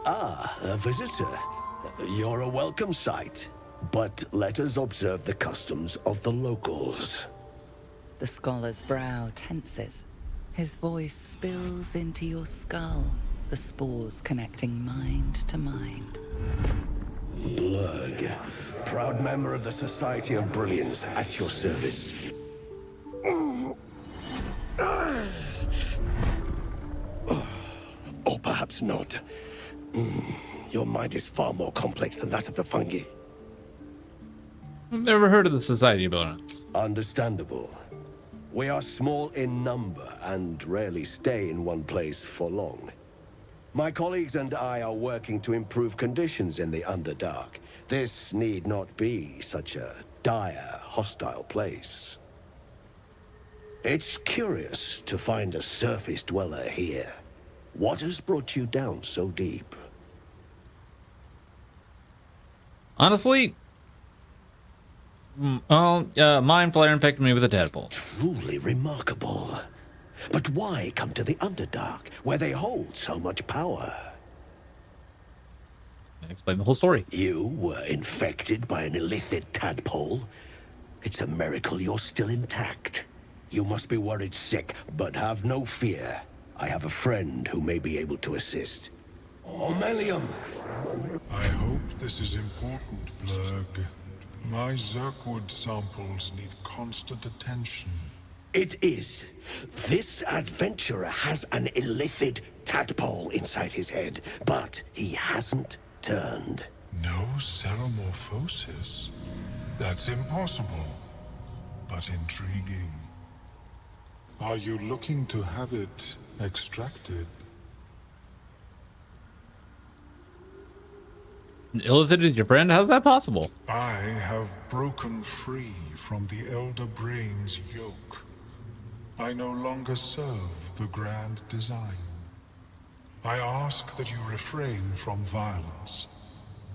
A visitor. You're a welcome sight. But let us observe the customs of the locals. The scholar's brow tenses. His voice spills into your skull, the spores connecting mind to mind. Blurg, proud member of the Society of Brilliance, at your service. Or perhaps not. Your mind is far more complex than that of the fungi. I've never heard of the Society of Brilliance. Understandable. We are small in number and rarely stay in one place for long. My colleagues and I are working to improve conditions in the Underdark. This need not be such a dire, hostile place. It's curious to find a surface dweller here. What has brought you down so deep? Honestly, mind flare infected me with a tadpole. Truly remarkable. But why come to the Underdark, where they hold so much power? Explain the whole story. You were infected by an illicit tadpole? It's a miracle you're still intact. You must be worried sick, but have no fear. I have a friend who may be able to assist. Omelium! I hope this is important, Blurg. My Zerkwood samples need constant attention. It is. This adventurer has an illicit tadpole inside his head, but he hasn't turned. No ceremorphosis? That's impossible, but intriguing. Are you looking to have it extracted? Illithid is your friend? How's that possible? I have broken free from the Elder Brain's yoke. I no longer serve the grand design. I ask that you refrain from violence,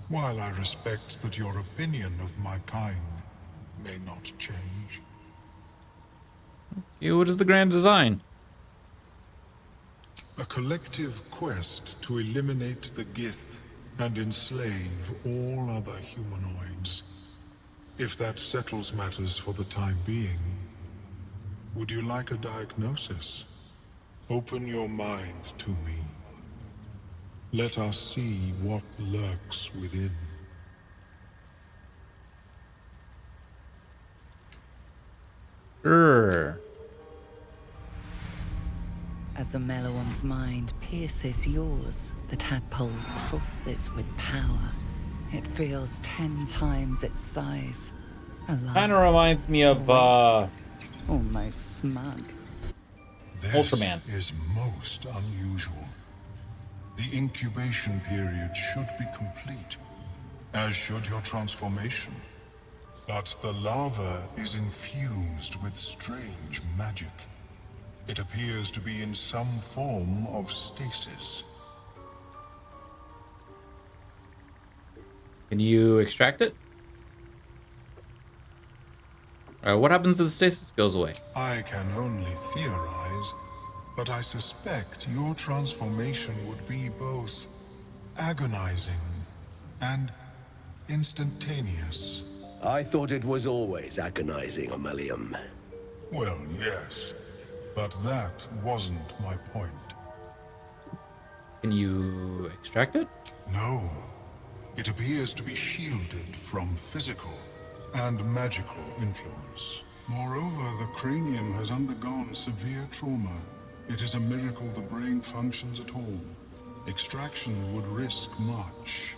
while I respect that your opinion of my kind may not change. Okay, what is the grand design? A collective quest to eliminate the Gith and enslave all other humanoids. If that settles matters for the time being, would you like a diagnosis? Open your mind to me. Let us see what lurks within. As the Meloam's mind pierces yours, the tadpole pulses with power. It feels 10 times its size. Alive, Kind of reminds me of, almost smug. This Ultraman. is most unusual. The incubation period should be complete, as should your transformation. But the larva is infused with strange magic. It appears to be in some form of stasis. Can you extract it? What happens if the stasis goes away? I can only theorize, but I suspect your transformation would be both agonizing and instantaneous. I thought it was always agonizing, Omelium. Well, yes, but that wasn't my point. Can you extract it? No, it appears to be shielded from physical and magical influence. Moreover, the cranium has undergone severe trauma. It is a miracle the brain functions at all. Extraction would risk much.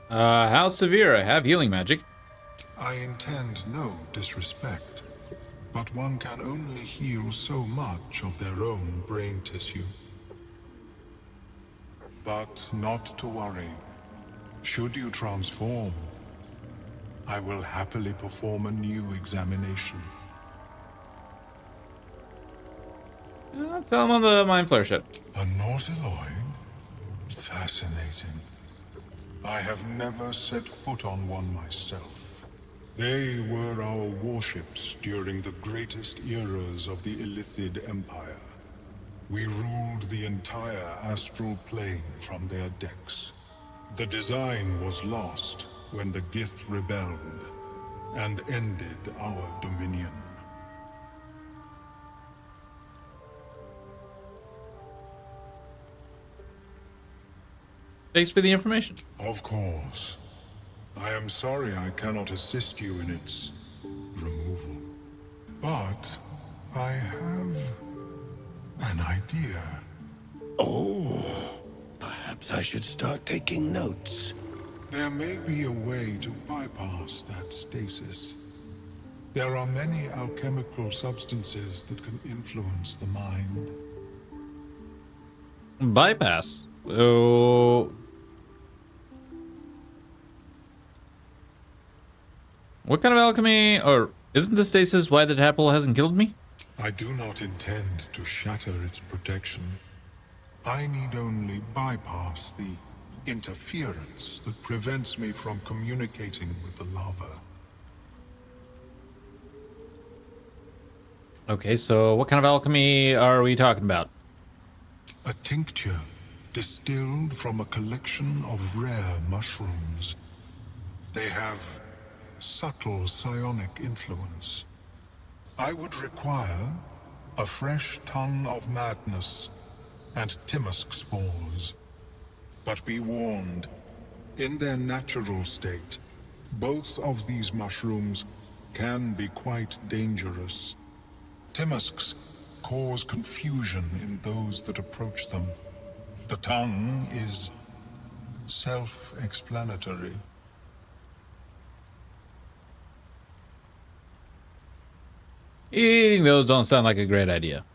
How severe? I have healing magic. I intend no disrespect, but one can only heal so much of their own brain tissue. But not to worry. Should you transform, I will happily perform a new examination. Tell him on the mind flare ship. A Nautiloid? Fascinating. I have never set foot on one myself. They were our warships during the greatest eras of the Illithid Empire. We ruled the entire astral plane from their decks. The design was lost when the Gith rebelled and ended our dominion. Thanks for the information. Of course. I am sorry I cannot assist you in its removal. But I have an idea. Oh, perhaps I should start taking notes. There may be a way to bypass that stasis. There are many alchemical substances that can influence the mind. Bypass. Oh. What kind of alchemy? Or isn't the stasis why the tadpole hasn't killed me? I do not intend to shatter its protection. I need only bypass the interference that prevents me from communicating with the lava. Okay, so what kind of alchemy are we talking about? A tincture distilled from a collection of rare mushrooms. They have subtle psionic influence. I would require a fresh tongue of madness and Timisk spores. But be warned, in their natural state, both of these mushrooms can be quite dangerous. Timisks cause confusion in those that approach them. The tongue is self-explanatory. Eating those don't sound like a great idea.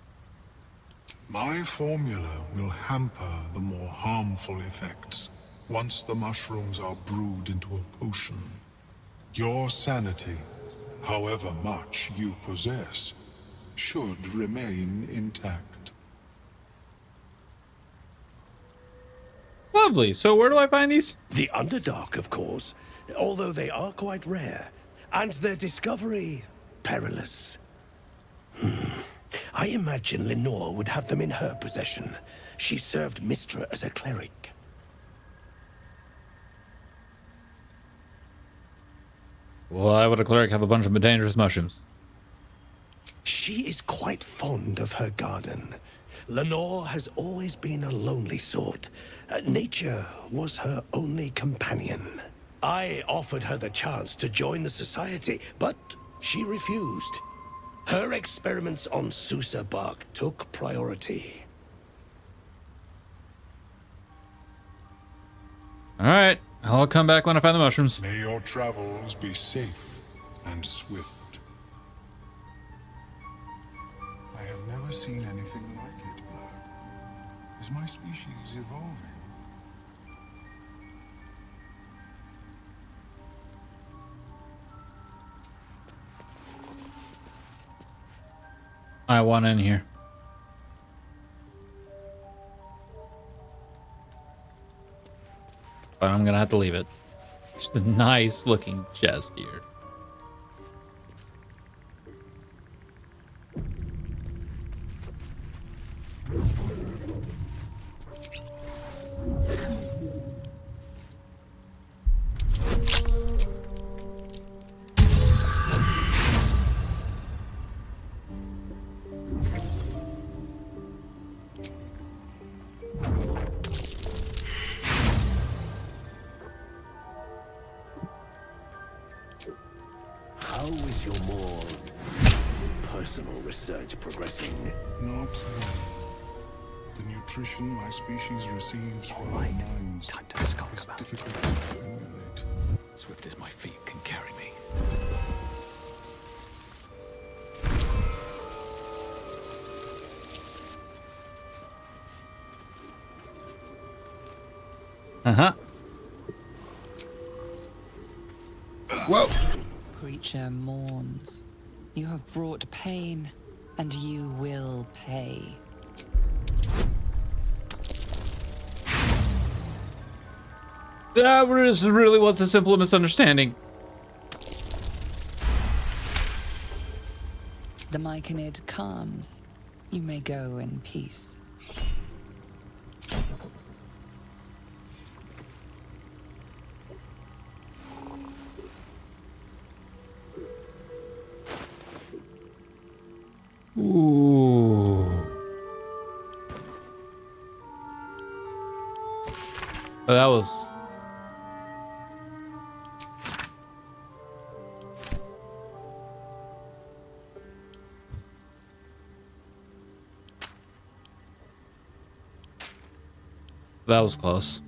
My formula will hamper the more harmful effects once the mushrooms are brewed into a potion. Your sanity, however much you possess, should remain intact. Lovely. So where do I find these? The Underdark, of course, although they are quite rare, and their discovery perilous. I imagine Lenore would have them in her possession. She served Mistra as a cleric. Why would a cleric have a bunch of dangerous mushrooms? She is quite fond of her garden. Lenore has always been a lonely sort. Nature was her only companion. I offered her the chance to join the society, but she refused. Her experiments on Susa bark took priority. Alright, I'll come back when I find the mushrooms. May your travels be safe and swift. I have never seen anything like it, Blur. Is my species evolving? I want in here. But I'm gonna have to leave it. Just a nice looking chest here. How is your more personal research progressing? Not well. The nutrition my species receives from our minds Time to skulk is about. difficult to emulate. Swift as my feet can carry me. Uh-huh. Whoa! Creature mourns. You have brought pain, and you will pay. This really was a simple misunderstanding. The Myconid calms. You may go in peace. Ooh. Oh, that was... That was close.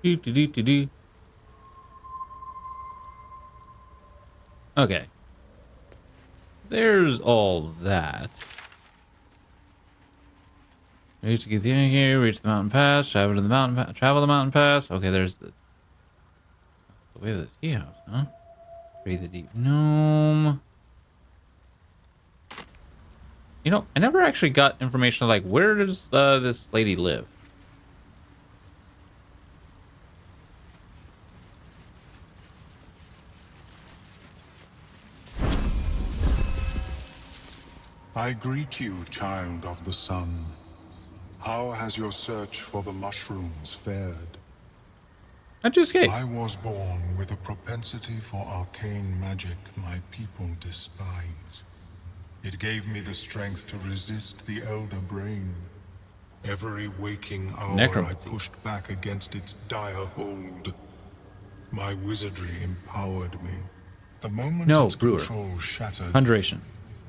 Do, do, do, do, do. Okay. There's all that. Reach to get in here, reach the mountain pass, travel to the mountain pass, travel the mountain pass. Okay, there's the way of the tea house, huh? Breathe the deep gnome. You know, I never actually got information like where does this lady live? I greet you, child of the sun. How has your search for the mushrooms fared? How'd you escape? I was born with a propensity for arcane magic my people despise. It gave me the strength to resist the Elder Brain. Every waking hour Necromancy. I pushed back against its dire hold. My wizardry empowered me. The moment No, its brewer. control shattered, Conjuration.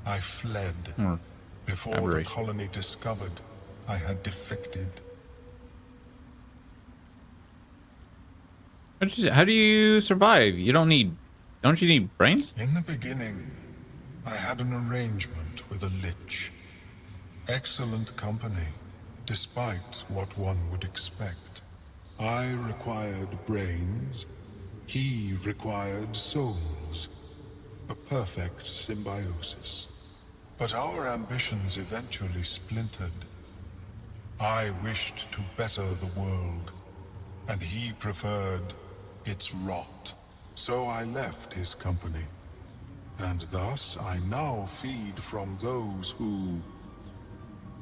I fled. Or Before the aberration. colony discovered, I had defected. How do you survive? You don't need... Don't you need brains? In the beginning, I had an arrangement with a lich. Excellent company, despite what one would expect. I required brains, he required souls. A perfect symbiosis. But our ambitions eventually splintered. I wished to better the world, and he preferred its rot. So I left his company. And thus I now feed from those who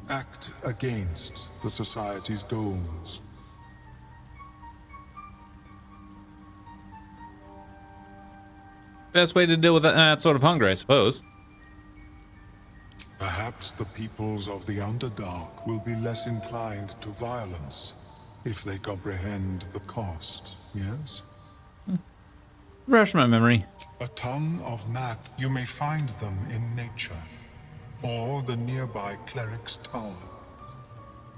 act against the Society's goals. Best way to deal with that sort of hunger, I suppose. Perhaps the peoples of the Underdark will be less inclined to violence if they comprehend the cost, yes? Refresh my memory. A tongue of gnat, you may find them in nature, or the nearby cleric's tower.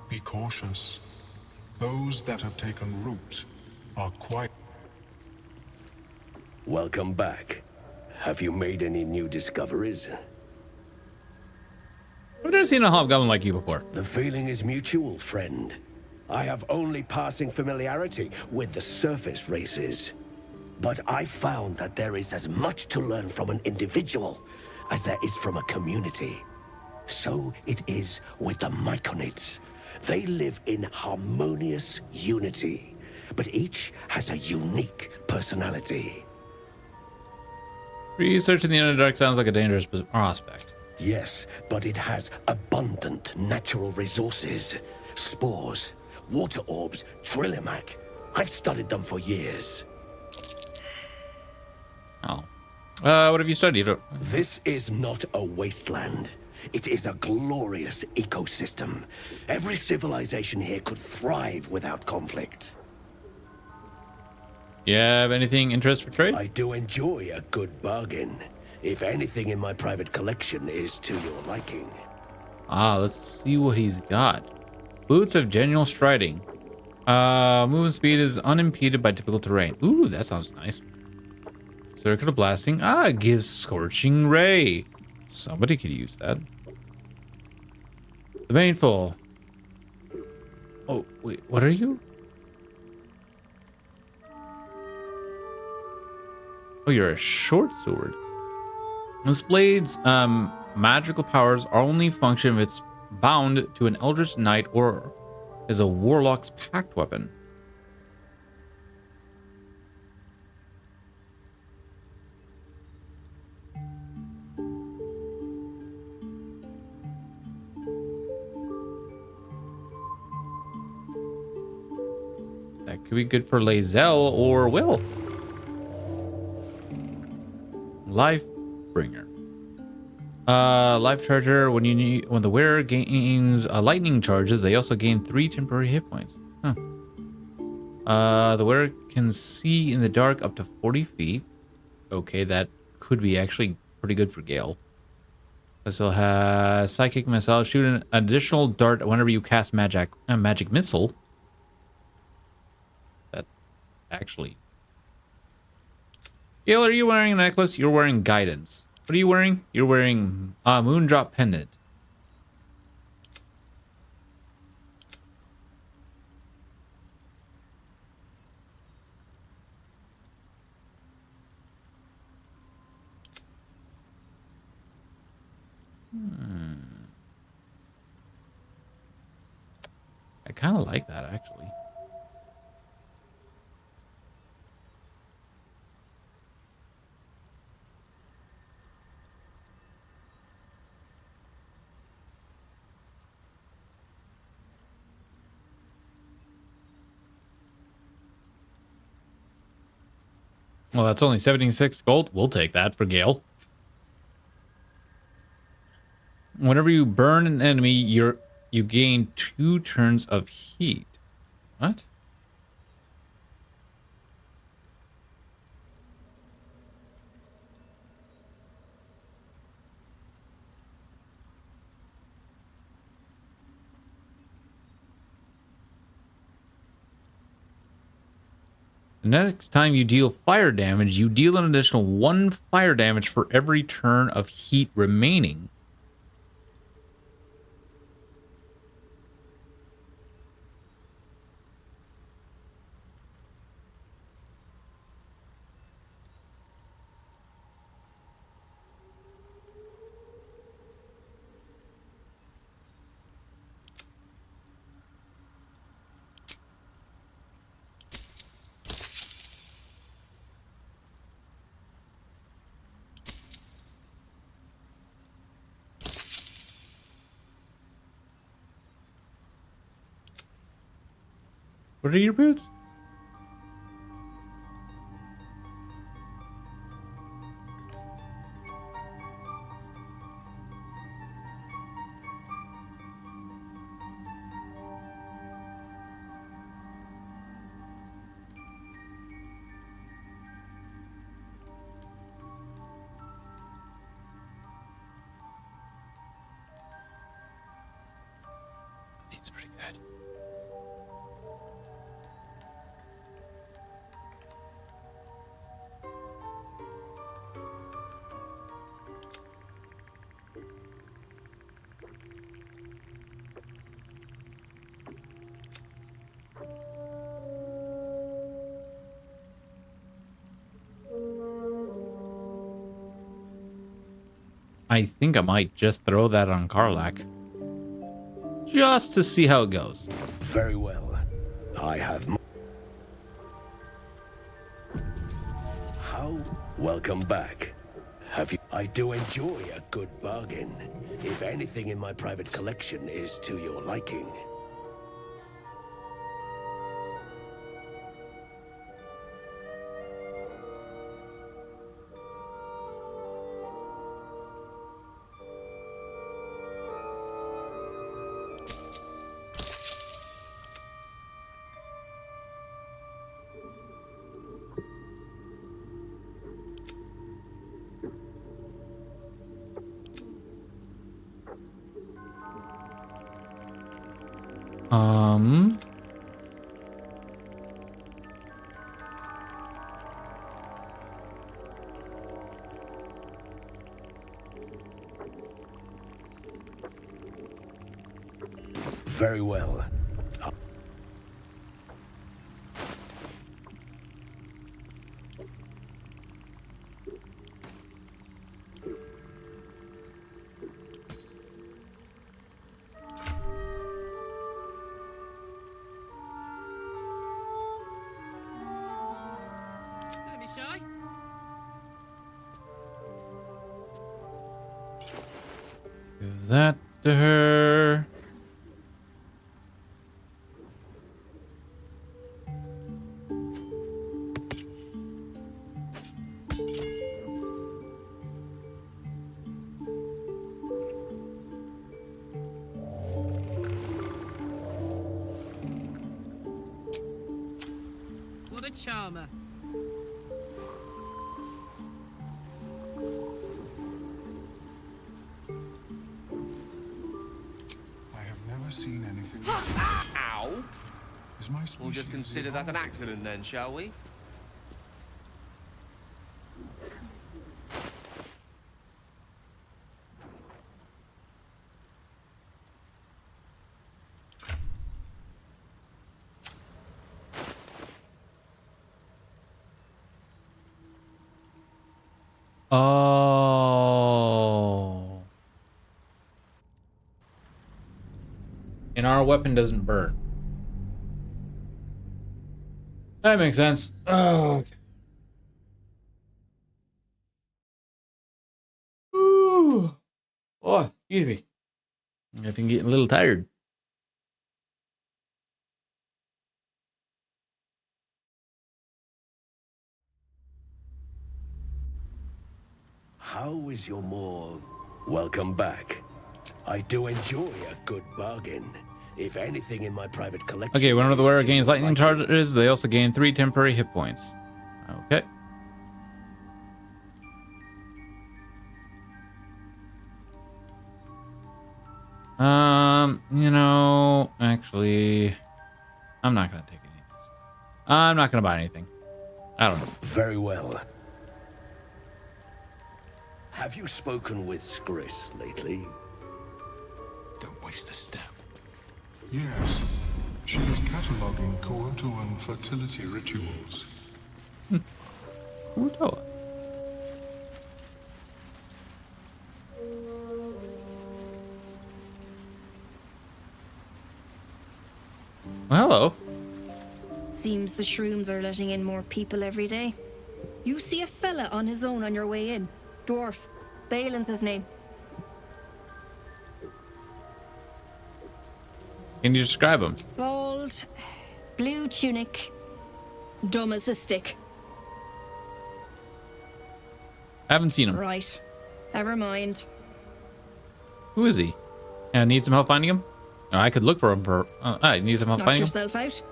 Be cautious. Those that have taken root are quite... Welcome back. Have you made any new discoveries? I've never seen a hobgoblin like you before. The feeling is mutual, friend. I have only passing familiarity with the surface races. But I found that there is as much to learn from an individual as there is from a community. So it is with the Myconids. They live in harmonious unity, but each has a unique personality. Researching the Underdark sounds like a dangerous prospect. Yes, but it has abundant natural resources. Spores, water orbs, Trillimac. I've studied them for years. Oh. What have you studied? This is not a wasteland. It is a glorious ecosystem. Every civilization here could thrive without conflict. You have anything interest for trade? I do enjoy a good bargain. if anything in my private collection is to your liking. Ah, let's see what he's got. Boots of genuine striding. Movement speed is unimpeded by difficult terrain. Ooh, that sounds nice. Circuit of blasting. Ah, it gives scorching ray. Somebody could use that. The baneful. Oh, wait, what are you? Oh, you're a short sword. This blade's magical powers are only function if it's bound to an Eldritch Knight or is a Warlock's pact weapon. That could be good for Lae'zel or Will. Lifebringer. Life charger. When the wearer gains lightning charges, they also gain 3 temporary hit points. Huh. The wearer can see in the dark up to 40 feet. Okay, that could be actually pretty good for Gale. Also has psychic missile. Shoot an additional dart whenever you cast magic missile. That actually. Gale, are you wearing a necklace? You're wearing guidance. What are you wearing? You're wearing a moondrop pendant. I kind of like that, actually. Well, that's only 76 gold. We'll take that for Gale. Whenever you burn an enemy, you gain 2 turns of heat. What? The next time you deal fire damage, you deal an additional 1 fire damage for every turn of heat remaining. What are your boots? Seems pretty good. I think I might just throw that on Karlach. Just to see how it goes. Very well. I have... How? Welcome back. Have you... I do enjoy a good bargain. If anything in my private collection is to your liking. Um. Very well. Don't be shy. Give that to her. What a charmer. I have never seen anything. Ow! Is my We'll just species consider that an evolving? accident then, shall we? Oh. And our weapon doesn't burn. That makes sense. Oh. Ooh. Oh, excuse me. I've been getting a little tired. How is your more... Welcome back. I do enjoy a good bargain. If anything in my private collection... Okay, whenever the is wearer to gains your lightning liking. charges, they also gain 3 temporary hit points. Okay. You know, actually, I'm not gonna take any of these. I'm not gonna buy anything. I don't know. Very well. Have you spoken with Skris lately? Don't waste a step. Yes. She is cataloguing Koatoan fertility rituals. Utoa. Well, hello. Seems the shrooms are letting in more people every day. You see a fella on his own on your way in. Dwarf. Balin's his name. Can you describe him? Bald, blue tunic, dumb as a stick. I haven't seen him. Right. Never mind. Who is he? And need some help finding him? Oh, I could look for him for. I need some help Knock finding him. yourself out.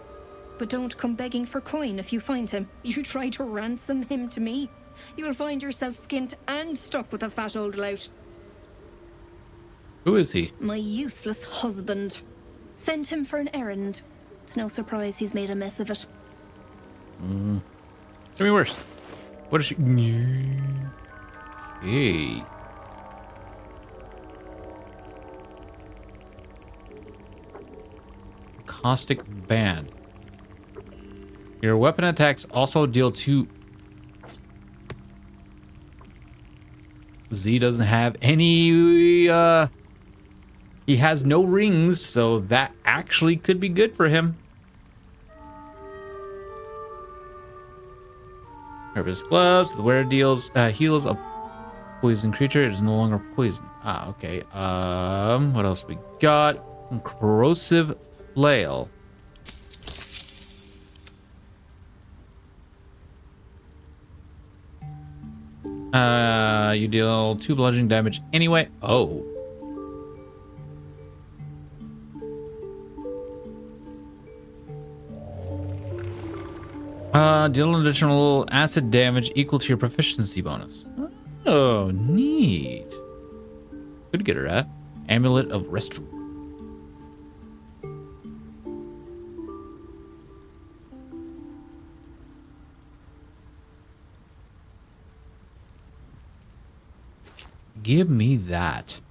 But don't come begging for coin if you find him. You try to ransom him to me, you'll find yourself skint and stuck with a fat old lout. Who is he? My useless husband. Sent him for an errand. It's no surprise he's made a mess of it. Tell me worse. What is she? Hey. Caustic Band. Your weapon attacks also deal 2. Z doesn't have any. He has no rings, so that actually could be good for him. Purpose gloves. The wearer deals heals a poison creature. It is no longer poison. Ah, okay. What else we got? Corrosive flail. You deal 2 bludgeoning damage anyway. Oh. Deal an additional acid damage equal to your proficiency bonus. Oh, neat. Could get her at. Amulet of Rest. Give me that.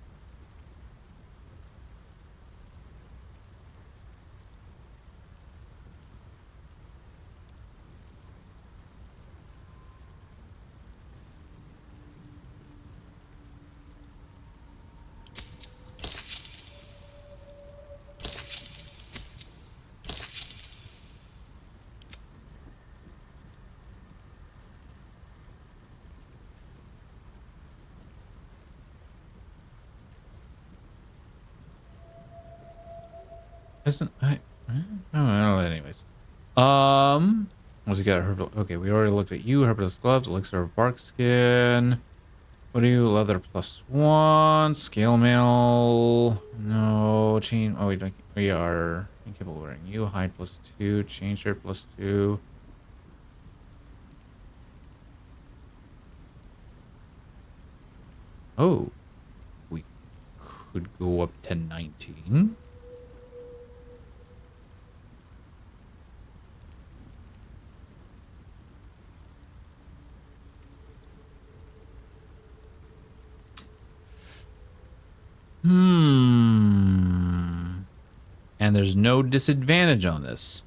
Isn't I? Oh, well, anyways. What's he got? Okay, we already looked at you. Herbalist gloves, elixir of bark skin. What are you? Leather +1, scale mail. No chain. Oh, we are incapable of wearing you. Hide +2, chain shirt +2. Oh, we could go up to 19. And there's no disadvantage on this.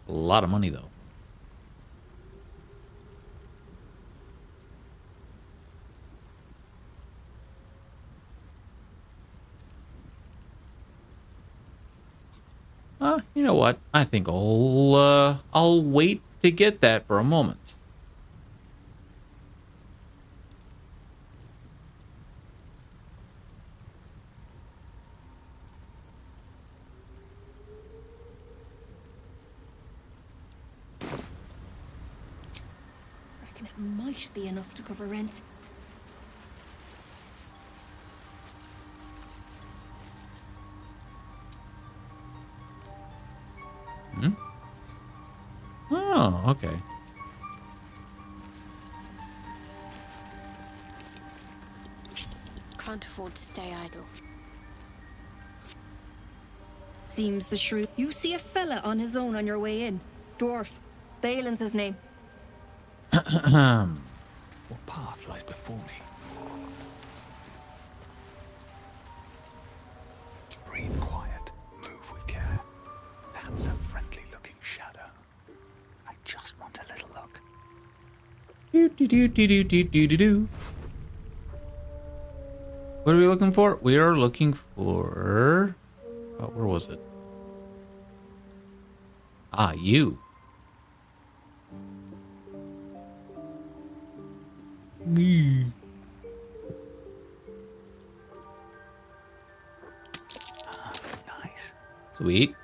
A lot of money, though. You know what? I think I'll wait to get that for a moment. Reckon it might be enough to cover rent. Oh, okay. Can't afford to stay idle. Seems the shrew. You see a fella on his own on your way in. Dwarf. Balin's his name. What path lies before me? Breathe quiet. Move with care. That's a friendly-looking shadow. I just want a little look. Do. What are we looking for? We are looking for... Oh, where was it? Ah, you. Ah, nice. Sweet.